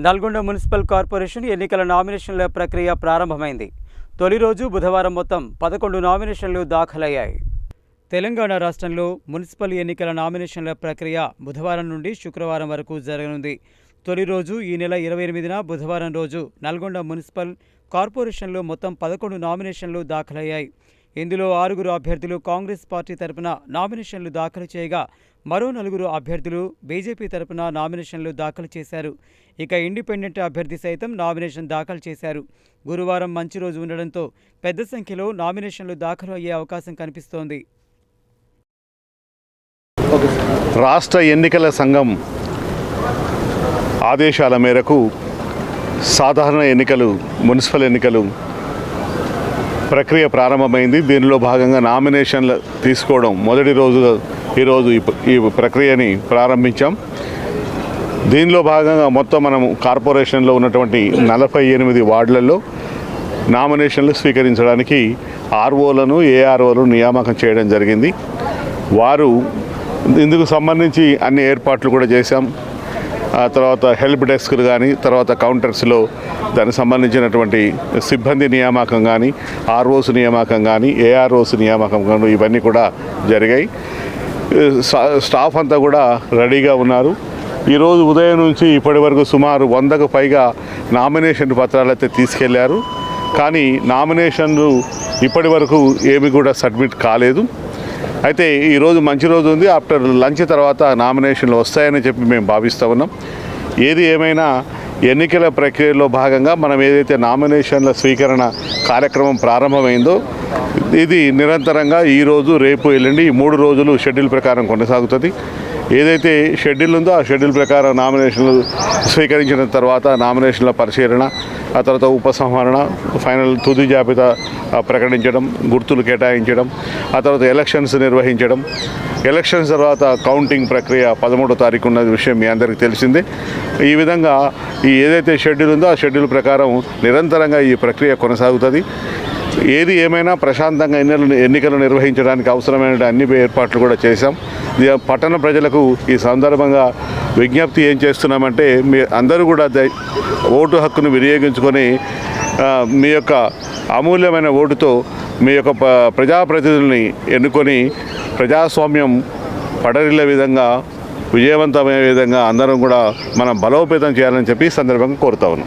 Nalgonda municipal corporation ఎన్నికల నామినేషన్ల ప్రక్రియ ప్రారంభమైంది. తొలి రోజు బుధవారం మొత్తం 11 నామినేషన్లు దాఖలయ్యాయి. తెలంగాణ రాష్ట్రంలో మున్సిపల్ ఎన్నికల నామినేషన్ల ప్రక్రియ బుధవారం నుండి శుక్రవారం వరకు జరగనుంది. తొలి రోజు ఈ నెల 28న బుధవారం రోజు నల్గొండ మున్సిపల్ కార్పొరేషన్లో మొత్తం 11 నామినేషన్లు దాఖలయ్యాయి. ఇందులో 6 అభ్యర్థులు కాంగ్రెస్ పార్టీ తరపున నామినేషన్లు దాఖలు చేయగా మరో 4 అభ్యర్థులు బీజేపీ తరపున నామినేషన్లు దాఖలు చేశారు. ఇక ఇండిపెండెంట్ అభ్యర్థి సైతం నామినేషన్ దాఖలు చేశారు. గురువారం మంచి రోజు ఉండడంతో పెద్ద సంఖ్యలో నామినేషన్లు దాఖలు అయ్యే అవకాశం కనిపిస్తోంది. రాష్ట్ర ఎన్నికల సంఘం ఆదేశాల మేరకు సాధారణ ఎన్నికలు, మున్సిపల్ ఎన్నికలు ప్రక్రియ ప్రారంభమైంది. దీనిలో భాగంగా నామినేషన్లు తీసుకోవడం మొదటి రోజు ఈరోజు ఈ ప్రక్రియని ప్రారంభించాం. దీనిలో భాగంగా మొత్తం మనము కార్పొరేషన్లో ఉన్నటువంటి 48 వార్డులలో నామినేషన్లు స్వీకరించడానికి ఆర్ఓలను, ఏఆర్ఓలను నియామకం చేయడం జరిగింది. వారు ఇందుకు సంబంధించి అన్ని ఏర్పాట్లు కూడా చేశాం. ఆ తర్వాత హెల్ప్ డెస్క్లు కానీ, తర్వాత కౌంటర్స్లో దానికి సంబంధించినటువంటి సిబ్బంది నియామకం కానీ, ఆర్ఓస్ నియామకం కానీ, ఏఆర్ఓస్ నియామకం కానీ ఇవన్నీ కూడా జరిగాయి. స్టాఫ్ అంతా కూడా రెడీగా ఉన్నారు. ఈరోజు ఉదయం నుంచి ఇప్పటి వరకు సుమారు 100కు పైగా నామినేషన్ పత్రాలు అయితే తీసుకెళ్లారు. కానీ నామినేషన్లు ఇప్పటి వరకు ఏమి కూడా సబ్మిట్ కాలేదు. అయితే ఈరోజు మంచి రోజు ఉంది. ఆఫ్టర్ లంచ్ తర్వాత నామినేషన్లు వస్తాయని చెప్పి మేము భావిస్తూ ఉన్నాం. ఏది ఏమైనా ఎన్నికల ప్రక్రియలో భాగంగా మనం ఏదైతే నామినేషన్ల స్వీకరణ కార్యక్రమం ప్రారంభమైందో ఇది నిరంతరంగా ఈరోజు, రేపు, ఎల్లుండి ఈ 3 రోజులు షెడ్యూల్ ప్రకారం కొనసాగుతుంది. ఏదైతే షెడ్యూల్ ఉందో ఆ షెడ్యూల్ ప్రకారం నామినేషన్లు స్వీకరించిన తర్వాత నామినేషన్ల పరిశీలన, ఆ తర్వాత ఉపసంహరణ, ఫైనల్ తుది జాబితా ప్రకటించడం, గుర్తులు కేటాయించడం, ఆ తర్వాత ఎలక్షన్స్ నిర్వహించడం. ఎలక్షన్స్ తర్వాత కౌంటింగ్ ప్రక్రియ 13వ తారీఖు ఉన్న విషయం మీ అందరికీ తెలిసిందే. ఈ విధంగా ఈ ఏదైతే షెడ్యూల్ ఉందో ఆ షెడ్యూల్ ప్రకారం నిరంతరంగా ఈ ప్రక్రియ కొనసాగుతుంది. ఏది ఏమైనా ప్రశాంతంగా ఎన్నికలు నిర్వహించడానికి అవసరమైన అన్ని ఏర్పాట్లు కూడా చేశాం. పట్టణ ప్రజలకు ఈ సందర్భంగా విజ్ఞప్తి ఏం చేస్తున్నామంటే, మీ అందరూ కూడా ఓటు హక్కును వినియోగించుకొని మీ యొక్క అమూల్యమైన ఓటుతో మీ యొక్క ప్రజాప్రతినిధుల్ని ఎన్నుకొని ప్రజాస్వామ్యం పడరిల్లే విధంగా, విజయవంతమయ్యే విధంగా అందరం కూడా మనం బలోపేతం చేయాలని చెప్పి ఈ సందర్భంగా కోరుతా ఉన్నాం.